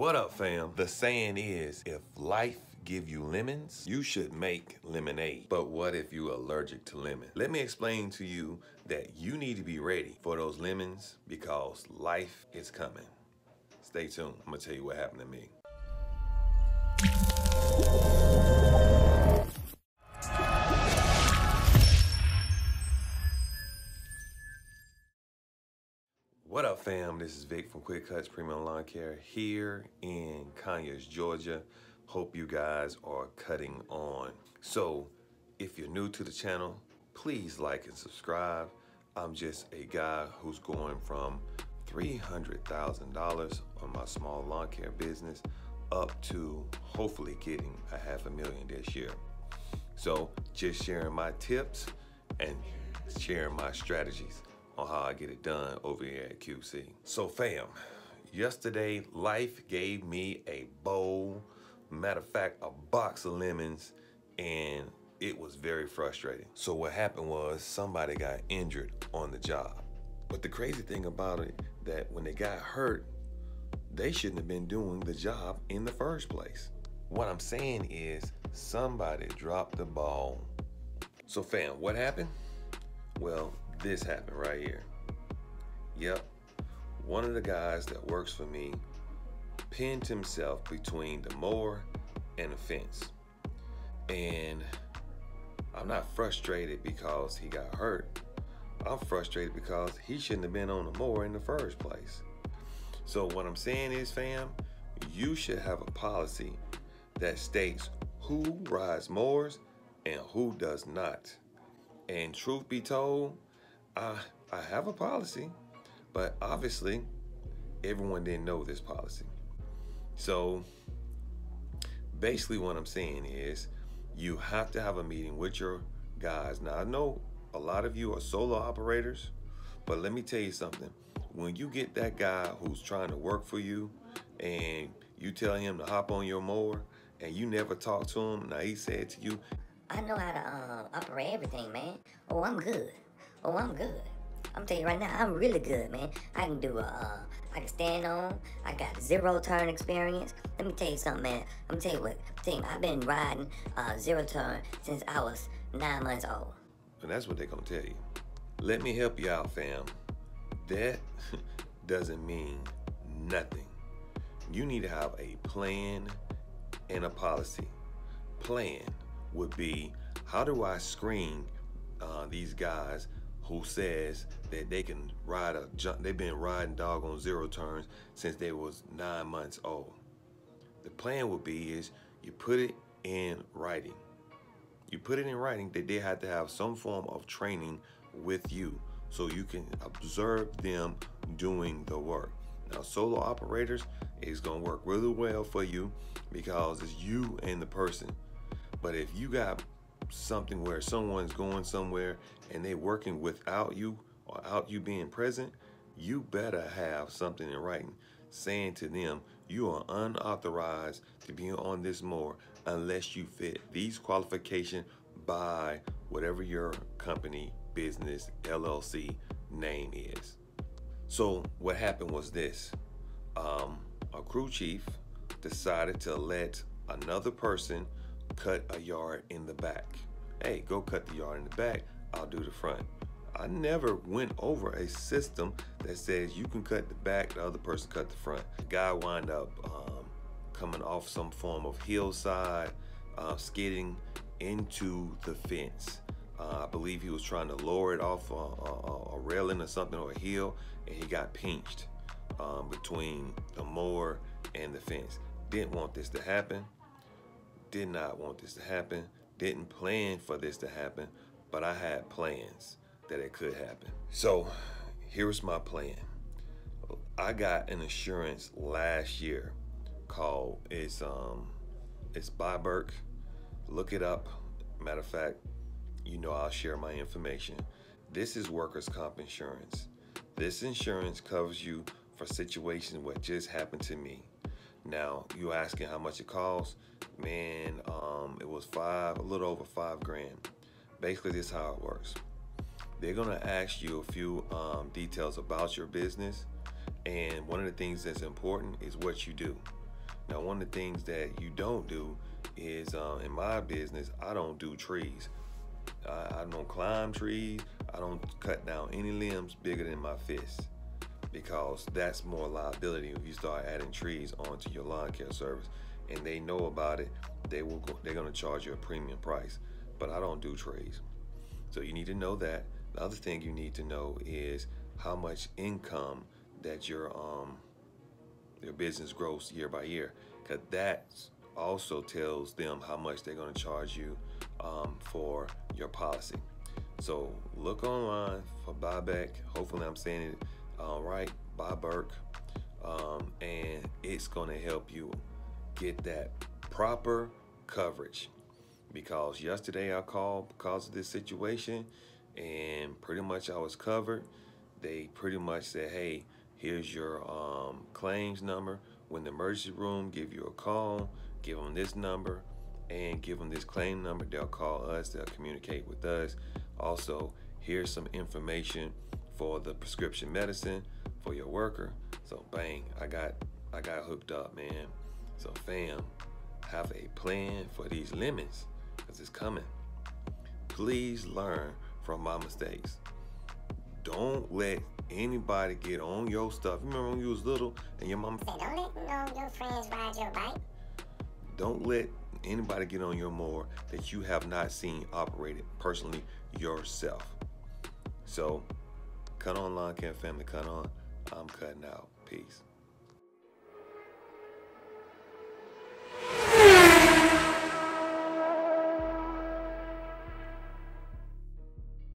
What up, fam? The saying is, if life give you lemons, you should make lemonade. But what if you're allergic to lemon? Let me explain to you that you need to be ready for those lemons because life is coming. Stay tuned. I'm gonna tell you what happened to me. What up, fam? This is Vic from Cutz Premium Lawn Care here in Conyers, Georgia. Hope you guys are cutting on. So, if you're new to the channel, please like and subscribe. I'm just a guy who's going from $300,000 on my small lawn care business up to hopefully getting $500,000 this year. So, just sharing my tips and sharing my strategies on how I get it done over here at QC. So fam, yesterday life gave me a bowl, matter of fact, a box of lemons, and it was very frustrating. So what happened was somebody got injured on the job. But the crazy thing about it, that when they got hurt, they shouldn't have been doing the job in the first place. What I'm saying is somebody dropped the ball. So fam, what happened? Well, this happened right here. Yep, one of the guys that works for me pinned himself between the mower and the fence. And I'm not frustrated because he got hurt. I'm frustrated because he shouldn't have been on the mower in the first place. So what I'm saying is, fam, you should have a policy that states who rides mowers and who does not. And truth be told, I have a policy, but obviously everyone didn't know this policy. So basically what I'm saying is you have to have a meeting with your guys. Now I know a lot of you are solo operators, but let me tell you something. When you get that guy who's trying to work for you and you tell him to hop on your mower and you never talk to him, now he said to you, I know how to operate everything, man. Oh, I'm good. Oh, I'm good. I'm telling you right now, I'm really good, man. I can do I can stand on. I got 0 turn experience. Let me tell you something, man. I'm tell you what. I've been riding 0 turn since I was 9 months old. And that's what they're gonna tell you. Let me help you out, fam. That doesn't mean nothing. You need to have a plan and a policy. Plan would be, how do I screen these guys who says that they can ride they've been riding doggone 0 turns since they was 9 months old. The plan would be is you put it in writing. You put it in writing that they have to have some form of training with you so you can observe them doing the work. Now solo operators is gonna work really well for you because it's you and the person. But if you got something where someone's going somewhere and they working without you or out you being present, you better have something in writing saying to them, you are unauthorized to be on this mower unless you fit these qualifications by whatever your company, business, LLC name is. So what happened was this, a crew chief decided to let another person cut a yard in the back. Hey, go cut the yard in the back, I'll do the front. I never went over a system that says you can cut the back, the other person cut the front. The guy wound up coming off some form of hillside, skidding into the fence. I believe he was trying to lower it off a railing or something, or a hill, and he got pinched between the mower and the fence. Didn't want this to happen. Did not want this to happen. Didn't plan for this to happen, but I had plans that it could happen. So here's my plan. I got an insurance last year called, it's Biberk. Look it up. Matter of fact, you know I'll share my information. This is workers' comp insurance. This insurance covers you for situations what just happened to me. Now, you asking how much it costs? Man, it was a little over $5 grand. Basically, this is how it works. They're gonna ask you a few details about your business, and one of the things that's important is what you do. Now, one of the things that you don't do is, in my business, I don't do trees. I don't climb trees. I don't cut down any limbs bigger than my fist, because that's more liability if you start adding trees onto your lawn care service, and they know about it. They're going to charge you a premium price. But I don't do trees. So you need to know that. The other thing you need to know is how much income that your business grows year by year, because that also tells them how much they're going to charge you for your policy. So look online for buyback. Hopefully I'm saying it right, by Burke, and it's going to help you get that proper coverage. Because yesterday I called because of this situation, and pretty much I was covered. They pretty much said, hey, here's your claims number. When the emergency room give you a call, give them this number and give them this claim number. They'll call us, they'll communicate with us. Also, here's some information for the prescription medicine for your worker. So bang, I got hooked up, man. So fam, have a plan for these lemons, because it's coming. Please learn from my mistakes. Don't let anybody get on your stuff. Remember when you was little and your mama said, don't let your friends ride your bike? Don't let anybody get on your mower that you have not seen operated personally yourself. So, cut on, lawn care family, cut on. I'm cutting out. Peace.